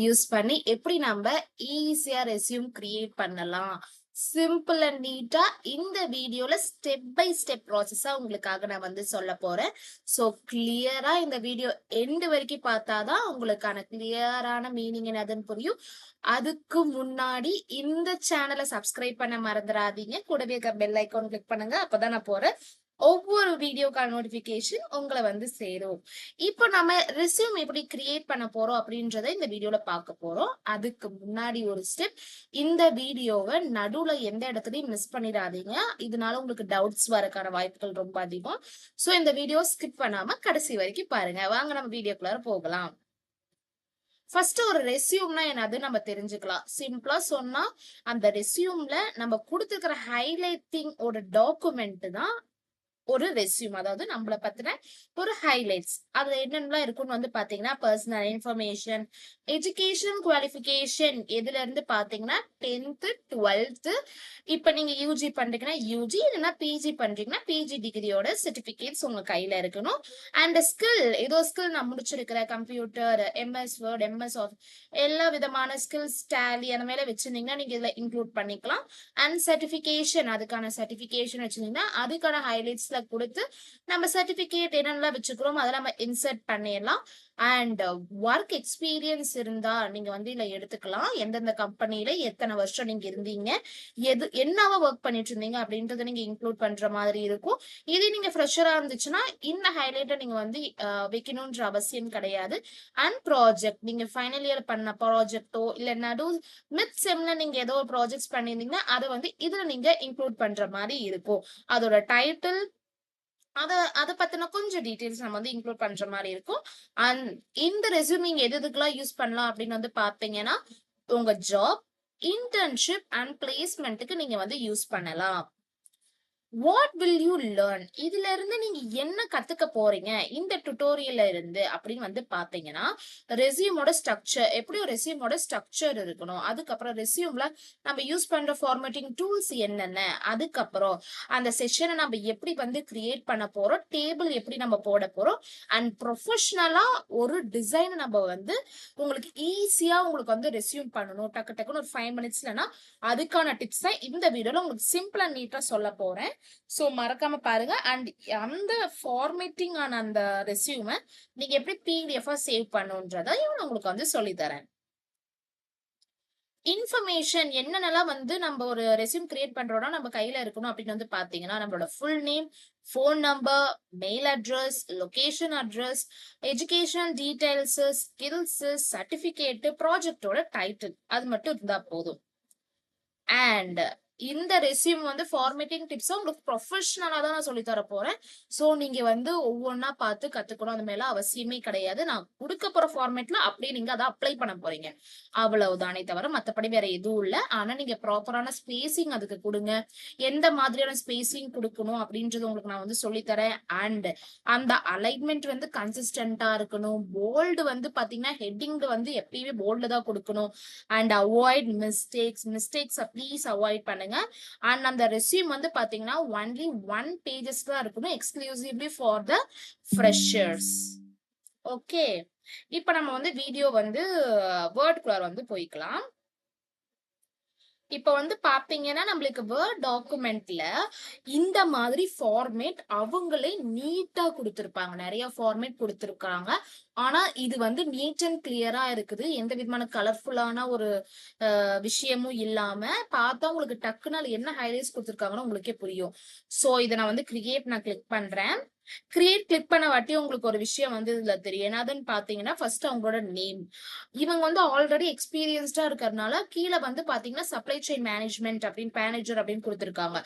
Use பண்ணி எப்படி நம்ம ஈஸியா ரெஸ்யூம் கிரியேட் பண்ணலாம் சிம்பிள் அண்ட் நீட்டா இந்த வீடியோல ஸ்டெப் பை ஸ்டெப் ப்ராசஸா உங்களுக்காக நான் வந்து சொல்ல போறேன். ஸோ கிளியரா இந்த வீடியோ எண்டு வரைக்கும் பார்த்தாதான் உங்களுக்கான கிளியரான மீனிங் என்னதுன்னு புரியும். அதுக்கு முன்னாடி இந்த சேனலை சப்ஸ்கிரைப் பண்ண மறந்துடாதீங்க. கூடவே இருக்க பெல் ஐக்கான் கிளிக் பண்ணுங்க. அப்பதான் நான் போறேன் ஒவ்வொரு வீடியோக்கான நோட்டிபிகேஷன் உங்களை வந்து சேரும். இப்போ நம்ம ரெஸ்யூம் எப்படி கிரியேட் பண்ண போறோம் அப்படின்றத இந்த வீடியோல பார்க்க போறோம். அதுக்கு முன்னாடி ஒரு ஸ்டெப், இந்த வீடியோவை நடுவுல எந்த இடத்துலயும் மிஸ் பண்ணிடாதீங்க. இதனால உங்களுக்கு டவுட்ஸ் வரக்கான வாய்ப்புகள் ரொம்ப அதிகம். சோ இந்த வீடியோ ஸ்கிப் பண்ணாம கடைசி வரைக்கும் பாருங்க. வாங்க நம்ம வீடியோக்குள்ளார போகலாம். ஃபர்ஸ்ட் ஒரு ரெஸ்யூம்னா என்னது நம்ம தெரிஞ்சுக்கலாம். சிம்பிளா சொன்னா அந்த ரெஸ்யூம்ல நம்ம கொடுத்துருக்கிற ஹைலைட்டிங் ஒரு டாக்குமெண்ட் தான் ஒரு ரெஸ்யூம். அதாவது நம்மள பத்தின ஒரு ஹைலைட்ஸ். அதுல என்னென்னலாம் இருக்குன்னு வந்து பாத்தீங்கன்னா பர்சனல் இன்ஃபர்மேஷன், எஜுகேஷன் குவாலிஃபிகேஷன் எதுல இருந்து பாத்தீங்கன்னா 10th 12th, இப்ப நீங்க யூஜி பண்றீங்கன்னா யூஜி, இல்லைன்னா பிஜி பண்றீங்கன்னா பிஜி டிகிரியோட சர்டிபிகேட்ஸ் உங்க கையில இருக்கணும். அண்ட் ஸ்கில், ஏதோ ஸ்கில் நான் முடிச்சிருக்கிற கம்ப்யூட்டர், எம்எஸ் வேர்ட், எம்எஸ் எல்லா விதமான ஸ்கில்ஸ், டேலி அந்த மேல வச்சிருந்தீங்கன்னா நீங்க இதுல இன்க்ளூட் பண்ணிக்கலாம். அண்ட் சர்டிபிகேஷன், அதுக்கான சர்டிபிகேஷன் வச்சிருந்தீங்கன்னா அதுக்கான ஹைலைட்ஸ்ல கொடுத்து நம்ம சர்டிபிகேட் என்னெல்லாம் வச்சுக்கிறோம் அதெல்லாம் நம்ம இன்சர்ட் பண்ணிடலாம். அண்ட் ஒர்க் எக்ஸ்பீரியன்ஸ் இருந்தா நீங்க வந்து இதுல எடுத்துக்கலாம். எந்தெந்த கம்பெனில எத்தனை வருஷம் நீங்க இருந்தீங்க, என்னவா ஒர்க் பண்ணிட்டு இருந்தீங்க அப்படின்றத நீங்க இன்க்ளூட் பண்ற மாதிரி இருக்கும். இது நீங்க ஃப்ரெஷரா இருந்துச்சுன்னா இந்த ஹைலைட்டை நீங்க வந்து வைக்கணும்ன்ற அவசியம் கிடையாது. அண்ட் ப்ராஜெக்ட், நீங்க ஃபைனல் இயர் பண்ண ப்ராஜெக்டோ இல்ல நடு மிட் செம்ல நீங்க ஏதோ ஒரு ப்ராஜெக்ட்ஸ் பண்ணியிருந்தீங்கன்னா அதை வந்து இதுல நீங்க இன்க்ளூட் பண்ற மாதிரி இருக்கும். அதோட டைட்டில், அத பத்தின கொஞ்சம் டீடைல்ஸ் நம்ம வந்து இன்க்ளூட் பண்ற மாதிரி இருக்கும். அண்ட் இந்த ரெஸ்யூமிங் எதுக்கெல்லாம் யூஸ் பண்ணலாம் அப்படின்னு வந்து பாத்தீங்கன்னா உங்க ஜாப், இன்டர்ன்ஷிப் அண்ட் பிளேஸ்மெண்ட்டுக்கு நீங்க வந்து யூஸ் பண்ணலாம். வாட் வில் யூ லேர்ன், இதுல இருந்து நீங்க என்ன கத்துக்க போறீங்க இந்த டுட்டோரியல்ல இருந்து அப்படின்னு வந்து பாத்தீங்கன்னா ரெஸ்யூமோட ஸ்ட்ரக்சர், எப்படி ஒரு ரெஸ்யூமோட ஸ்ட்ரக்சர் இருக்கணும், அதுக்கப்புறம் ரெஸ்யூம்ல நம்ம யூஸ் பண்ற ஃபார்மேட்டிங் டூல்ஸ் என்னென்ன, அதுக்கப்புறம் அந்த செஷனை நம்ம எப்படி வந்து கிரியேட் பண்ண போறோம், டேபிள் எப்படி நம்ம போட போறோம், அண்ட் ப்ரொஃபஷனலா ஒரு டிசைன் நம்ம வந்து உங்களுக்கு ஈஸியா உங்களுக்கு வந்து ரெஸ்யூம் பண்ணணும் டக்கு டக்குன்னு ஒரு 5 minutesலனா அதுக்கான டிப்ஸ் தான் இந்த வீடியோல உங்களுக்கு சிம்பிள் அண்ட் நீட்டா சொல்ல போறேன். சோ மறக்காம பாருங்க. அண்ட் அந்த ஃபார்மேட்டிங் ஆன அந்த ரெஸ்யூமை நீங்க எப்படி பிடிஎஃப் சேவ் பண்ணுன்றதை நான் உங்களுக்கு வந்து சொல்லி தரேன். இன்ஃபர்மேஷன் என்னென்னலாம் வந்து நம்ம ஒரு ரெஸ்யூம் கிரியேட் பண்றோம்னா நம்ம கையில இருக்கணும் அப்படின்னு வந்து பாத்தீங்கன்னா நம்மளோட full name, phone number, mail address, location address, educational details, skills, certificate, ப்ராஜெக்டோட டைட்டில், அது மட்டும் இருந்தா போதும். அண்ட் இந்த ரெஸ்யூம் வந்து ஃபார்மேட்டிங் டிப்ஸ் உங்களுக்கு ப்ரொஃபஷனலா தான் நான் சொல்லி தர போறேன். சோ நீங்க வந்து ஒவ்வொன்னா பார்த்து கத்துக்கணும் அந்த மேல அவசியமே கிடையாது. நான் கொடுக்க போற ஃபார்மேட்ல அப்படியே நீங்க அதை அப்ளை பண்ண போறீங்க, அவ்வளவுதானே தவிர மத்தபடி வேற எதுவும் இல்ல. ஆனா நீங்க ப்ராப்பரான ஸ்பேசிங் அதுக்கு கொடுங்க. எந்த மாதிரியான ஸ்பேசிங் கொடுக்கணும் அப்படின்றது உங்களுக்கு நான் வந்து சொல்லி தரேன். அண்ட் அந்த அலைன்மெண்ட் வந்து கன்சிஸ்டன்டா இருக்கணும். போல்டு வந்து பாத்தீங்கன்னா ஹெட்டிங் வந்து எப்பயுமே போல்டு தான் கொடுக்கணும். And avoid mistakes please avoid பண்ணுங்க. அண்ட் அந்த ரெஸ்யூம் வந்து பாத்தீங்கன்னா ஒன்லி 1 pages தான் இருக்கணும், exclusively for the freshers. Okay, இப்போ நம்ம வந்து வீடியோ வந்து வேர்ட்குள்ளார வந்து போய்க்கலாம். இப்ப வந்து பாத்தீங்கன்னா நம்மளுக்கு வேர்ட் டாக்குமெண்ட்ல இந்த மாதிரி ஃபார்மேட் அவங்களே நீட்டா கொடுத்திருப்பாங்க. நிறைய ஃபார்மேட் கொடுத்திருக்காங்க. ஆனா இது வந்து நீட் அண்ட் கிளியரா இருக்குது. எந்த விதமான கலர்ஃபுல்லான ஒரு விஷயமும் இல்லாம பார்த்தா உங்களுக்கு டக்குனால என்ன ஹைலைட்ஸ் கொடுத்திருக்காங்கன்னு உங்களுக்கே புரியும். சோ இதை நான் வந்து நான் கிளிக் பண்றேன். கிளிக் பண்ண வாட்டி உங்களுக்கு ஒரு விஷயம் வந்து இதுல தெரியும். என்னதுன்னு பாத்தீங்கன்னா ஃபர்ஸ்ட் அவங்களோட நேம். இவங்க வந்து ஆல்ரெடி எக்ஸ்பீரியன்ஸ்டா இருக்கிறதுனால கீழே வந்து பாத்தீங்கன்னா சப்ளை செயின் மேனேஜ்மெண்ட் அப்படின்னு மேனேஜர் அப்படின்னு கொடுத்திருக்காங்க.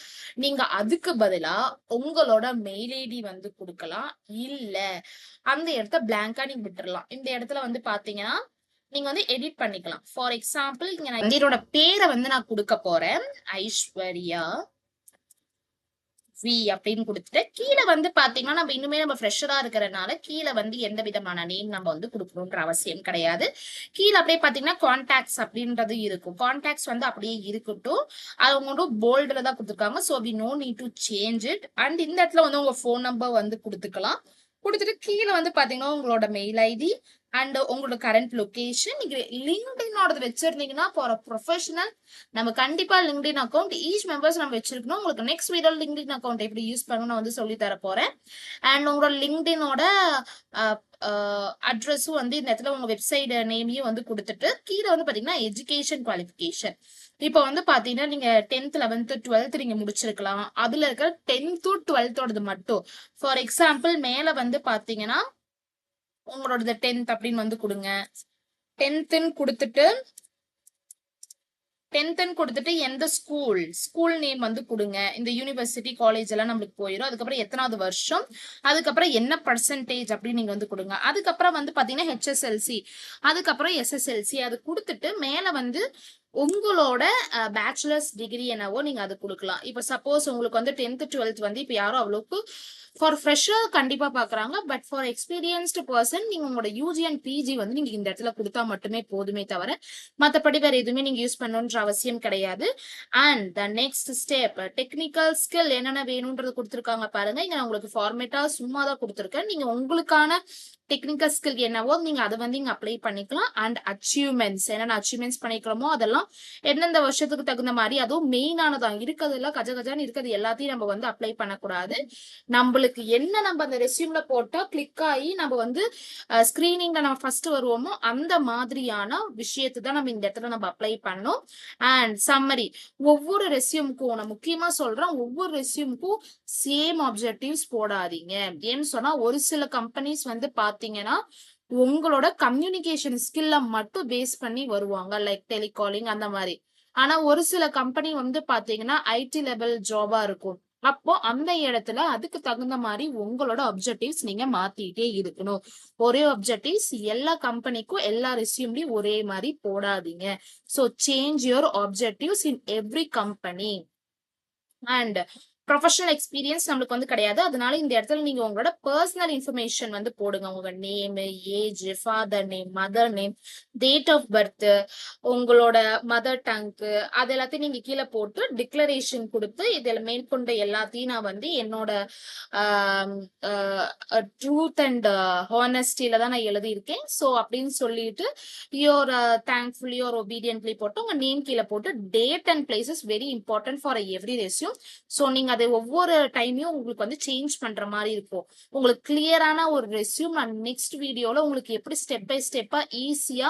நீங்க அதுக்கு பதிலா உங்களோட மெயில் ஐடி வந்து கொடுக்கலாம். இல்ல அந்த இடத்த பிளாங்கா நீங்க விட்டுறலாம். இந்த இடத்துல வந்து பாத்தீங்கன்னா நீங்க வந்து எடிட் பண்ணிக்கலாம். ஃபார் எக்ஸாம்பிள் இங்க நான் என்னோட பேரை வந்து நான் கொடுக்க போறேன், ஐஸ்வர்யா வி அப்படின்னு கொடுத்துட்டு கீழே வந்து பாத்தீங்கன்னா நம்ம இன்னுமே நம்ம ஃப்ரெஷரா இருக்கிறதுனால கீழே வந்து எந்த விதமான நேம் நம்ம வந்து கொடுக்கணும்ன்ற அவசியம் கிடையாது. கீழே அப்படியே பாத்தீங்கன்னா கான்டாக்ட்ஸ் அப்படின்றது இருக்கும். கான்டாக்ட்ஸ் வந்து அப்படியே இருக்கட்டும். அவங்க வந்து போல்டுல தான் கொடுத்துருக்காங்க. So we no need to change it. And இந்த இடத்துல வந்து உங்க ஃபோன் நம்பர் வந்து கொடுத்துக்கலாம். குடுத்துட்டு கீழ வந்து பாத்தீங்கன்னா, உங்களோட மெயில் ஐடி அண்ட் உங்களோட கரண்ட் லொகேஷன் நீங்க லிங்க்டினோடது வச்சிருந்தீங்கன்னா ஃபார் ப்ரொஃபஷனல் நம்ம கண்டிப்பா லிங்க்டின் அக்கௌண்ட் ஈச் மெம்பர்ஸ் நம்ம வச்சிருக்கணும். உங்களுக்கு நெக்ஸ்ட் வீடியோ லிங்க்டின் அக்கௌண்ட் எப்படி யூஸ் பண்ணணும் நான் வந்து சொல்லி தர போறேன். அண்ட் உங்களோட லிங்க்டினோட அட்ரஸும் வந்து இந்த இடத்துல உங்க வெப்சைட் நேமையும் வந்து கொடுத்துட்டு கீழே வந்து பாத்தீங்கன்னா எஜுகேஷன் குவாலிஃபிகேஷன். இப்போ வந்து பாத்தீங்கன்னா நீங்க 10th 11th 12th நீங்க முடிச்சிருக்கலாம். அதுல இருக்கிற 10th 12th மட்டும். ஃபார் எக்ஸாம்பிள் மேல வந்து பாத்தீங்கன்னா உங்களோட 10th அப்படின்னு வந்து கொடுங்க. 10th கொடுத்துட்டு 10th கொடுத்துட்டு எந்த ஸ்கூல் நேம் வந்து கொடுங்க. இந்த யூனிவர்சிட்டி காலேஜ் எல்லாம் நம்மளுக்கு போயிடும். அதுக்கப்புறம் எத்தனாவது வருஷம், அதுக்கப்புறம் என்ன பர்சன்டேஜ் அப்படின்னு நீங்க வந்து கொடுங்க. அதுக்கப்புறம் வந்து பாத்தீங்கன்னா ஹெச்எஸ்எல்சி, அதுக்கப்புறம் எஸ்எஸ்எல்சி அது கொடுத்துட்டு மேல வந்து உங்களோட பேச்சுலர்ஸ் டிகிரி என்னவோ நீங்க அது கொடுக்கலாம். இப்ப சப்போஸ் உங்களுக்கு வந்து 10th 12th வந்து இப்ப யாரும் அவ்வளவுக்கு ஃபார் ஃப்ரெஷர் கண்டிப்பா பாக்குறாங்க. பட் ஃபார் எக்ஸ்பீரியன்ஸ்டு பர்சன் நீங்க உங்களோட யூஜி அண்ட் பிஜி வந்து நீங்க இந்த இடத்துல கொடுத்தா மட்டுமே போதுமே தவிர மத்தபடி வேற எதுவுமே நீங்க யூஸ் பண்ணணும்ன்ற அவசியம் கிடையாது. And the next step technical skill என்னென்ன வேணும்ன்றது கொடுத்துருக்காங்க பாருங்க. இங்க நான் உங்களுக்கு ஃபார்மேட்டா சும்மா தான் கொடுத்துருக்கேன். நீங்க உங்களுக்கான டெக்னிக்கல் ஸ்கில் என்னவோ நீங்க அதை வந்து இங்க அப்ளை பண்ணிக்கலாம். அண்ட் அச்சீவ்மெண்ட்ஸ் என்னென்ன அச்சீவ்மெண்ட்ஸ் பண்ணிக்கிறோமோ அதெல்லாம் எந்தெந்த வருஷத்துக்கு தகுந்த மாதிரி அதுவும் மெயினானதான் இருக்கிறதுலாம் கஜகஜான்னு இருக்கிறது எல்லாத்தையும் நம்ம வந்து அப்ளை பண்ணக்கூடாது. நம்மளுக்கு என்ன நம்ம அந்த ரெஸ்யூம்ல போட்டா கிளிக் ஆகி நம்ம வந்து ஸ்கிரீனிங்ல நம்ம ஃபர்ஸ்ட் வருவோமோ அந்த மாதிரியான விஷயத்தை தான் நம்ம இந்த இடத்துல நம்ம அப்ளை பண்ணணும். அண்ட் சம்மரி ஒவ்வொரு ரெஸ்யூமுக்கும் நான் முக்கியமா சொல்றேன், ஒவ்வொரு ரெஸ்யூமுக்கும் சேம் ஆப்ஜெக்டிவ்ஸ் போடாதீங்க. ஏன்னு சொன்னா ஒரு சில கம்பெனிஸ் வந்து பாத்தீங்கன்னா உங்களோட கம்யூனிகேஷன் ஸ்கில்ல மட்டும் பேஸ் பண்ணி வருவாங்க, லைக் டெலிகாலிங் அந்த மாதிரி. ஆனா ஒரு சில கம்பெனி வந்து பாத்தீங்கன்னா ஐடி லெவல் ஜாபா இருக்கும். அப்போ அந்த இடத்துல அதுக்கு தகுந்த மாதிரி உங்களோட அப்ஜெக்டிவ்ஸ் நீங்க மாத்திட்டே இருக்கணும். ஒரே அப்ஜெக்டிவ்ஸ் எல்லா கம்பெனிக்கும் எல்லா ரெஸ்யூம்லயும் ஒரே மாதிரி போடாதீங்க. So change your objectives in every company. And professional experience நம்மளுக்கு வந்து கிடையாது. அதனால இந்த இடத்துல நீங்க உங்களோட பர்சனல் இன்ஃபர்மேஷன் வந்து போடுங்க. உங்க name, age, father name, mother name, date of birth, உங்களோட மதர் டங்கு அது எல்லாத்தையும் நீங்க கீழே போட்டு டிக்ளரேஷன் கொடுத்து இதுல மேற்கொண்ட எல்லாத்தையும் நான் வந்து என்னோட ட்ரூத் அண்ட் ஹானஸ்டில தான் நான் எழுதியிருக்கேன். ஸோ அப்படின்னு சொல்லிட்டு யோர் தேங்க்ஃபுல்லி யோர் ஒபீடியன்ட்லி போட்டு உங்க நேம் கீழே போட்டு date and places very important for every resume. So நீங்க அதை ஒவ்வொரு டைமையும் உங்களுக்கு வந்து சேஞ்ச் பண்ற மாதிரி இருக்கும். உங்களுக்கு கிளியரான ஒரு ரெஸ்யூம் நான் நெக்ஸ்ட் வீடியோல உங்களுக்கு எப்படி ஸ்டெப் பை ஸ்டெப்பா ஈஸியா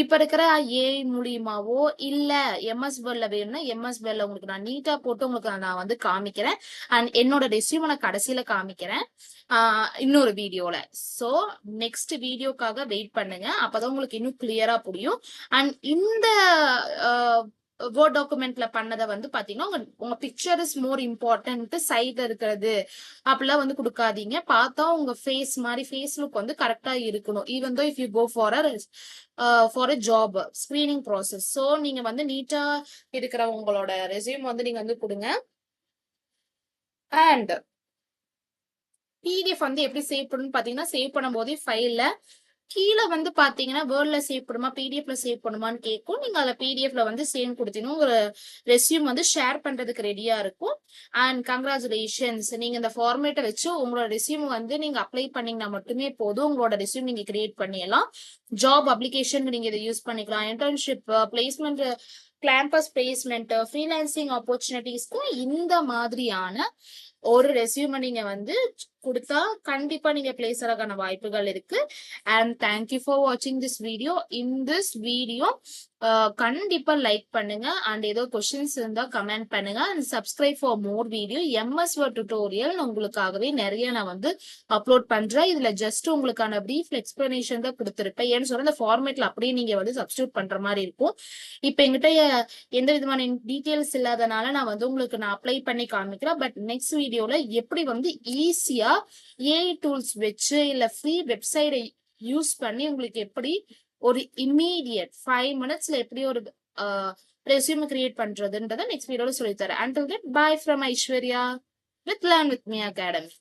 இப்ப இருக்கிற ஏஐ மூலியமாவோ இல்ல எம்எஸ் வேர்ட்ல வேணும்னா எம்எஸ் வேர்ட்ல உங்களுக்கு நான் நீட்டா போட்டு உங்களுக்கு நான் வந்து காமிக்கிறேன். அண்ட் என்னோட ரெஸ்யூம் நான் கடைசியில காமிக்கிறேன் இன்னொரு வீடியோல. ஸோ நெக்ஸ்ட் வீடியோக்காக வெயிட் பண்ணுங்க. அப்பதான் உங்களுக்கு இன்னும் கிளியரா புரியும். அண்ட் இந்த வேர்ட் டாக்குமெண்ட்ல பண்ணதை வந்து பாத்தீங்கன்னா உங்க பிக்சர் இஸ் மோர் இம்பார்ட்டன்ட். சைட்ல இருக்கிறது அப்படிலாம் வந்து கொடுக்காதீங்க. பார்த்தா உங்க ஃபேஸ் மாதிரி ஃபேஸ் லுக் வந்து கரெக்டா இருக்கணும். Even though if you go for a job screening process. So நீங்க வந்து நீட்டா இருக்கிற உங்களோட ரெஸ்யூம் வந்து நீங்க வந்து கொடுங்க. அண்ட் பிடிஎஃப் வந்து எப்படி சேவ் பண்ணணும்னு பாத்தீங்கன்னா சேவ் பண்ணும் போதே ஃபைல்ல கீழே வந்து பாத்தீங்கன்னா வேர்ட்ல சேவ் பண்ணுமா பிடிஎஃப்ல சேவ் பண்ணுமான்னு கேட்கும். நீங்க அதுல பிடிஎஃப்ல வந்து சேவ் கொடுத்தீங்கன்னா உங்க ரெஸ்யூம் வந்து ஷேர் பண்றதுக்கு ரெடியா இருக்கும். அண்ட் கங்க்ராச்சுலேஷன்ஸ், நீங்க இந்த ஃபார்மேட்டை வச்சு உங்களோட ரெஸ்யூம் வந்து நீங்க அப்ளை பண்ணீங்கன்னா மட்டுமே போதும். உங்களோட ரெஸ்யூம் நீங்க கிரியேட் பண்ணிடலாம். ஜாப் அப்ளிகேஷன் நீங்க இதை யூஸ் பண்ணிக்கலாம். Internship, placement, campus placement, freelancing ஆப்பர்ச்சுனிட்டிஸ்க்கும் இந்த மாதிரியான ஒரு ரெஸ்யூமை நீங்க வந்து கொடுத்தா கண்டிப்பா நீங்க பிளேஸ் ஆகிறதுக்கான வாய்ப்புகள் இருக்கு. அண்ட் தேங்க்யூ ஃபார் வாட்சிங் this video. In this video கண்டிப்பா லைக் பண்ணுங்க. அண்ட் ஏதோ கொஸ்டின்ஸ் இருந்தா கமெண்ட் பண்ணுங்க. And subscribe for more video. MS word tutorial உங்களுக்காகவே நிறைய நான் வந்து அப்லோட் பண்றேன். இதுல ஜஸ்ட் உங்களுக்கான பிரீஃப் எக்ஸ்பிளனேஷன் தான் கொடுத்துருப்பேன். ஏன்னு சொல்ற இந்த ஃபார்மேட்ல அப்படியே நீங்க வந்து சப்ஸ்டியூட் பண்ற மாதிரி இருக்கும். இப்ப எங்கிட்ட எந்த விதமான டீட்டெயில்ஸ் இல்லாதனால நான் வந்து உங்களுக்கு நான் அப்ளை பண்ணி காமிக்கிறேன். பட் நெக்ஸ்ட் வீடியோல எப்படி வந்து ஈஸியா ஏஐ டூல்ஸ் வச்சு இல்ல ஃப்ரீ வெப்சைட்டை யூஸ் பண்ணி உங்களுக்கு எப்படி ஒரு இம்மீடியட் 5 minutesல எப்படி ஒரு ரெஸ்யூம் கிரியேட் பண்றதுன்றத நெக்ஸ்ட் வீடியோல சொல்லித்தரேன். Until then, bye from Aishwarya with Learn With Me Academy.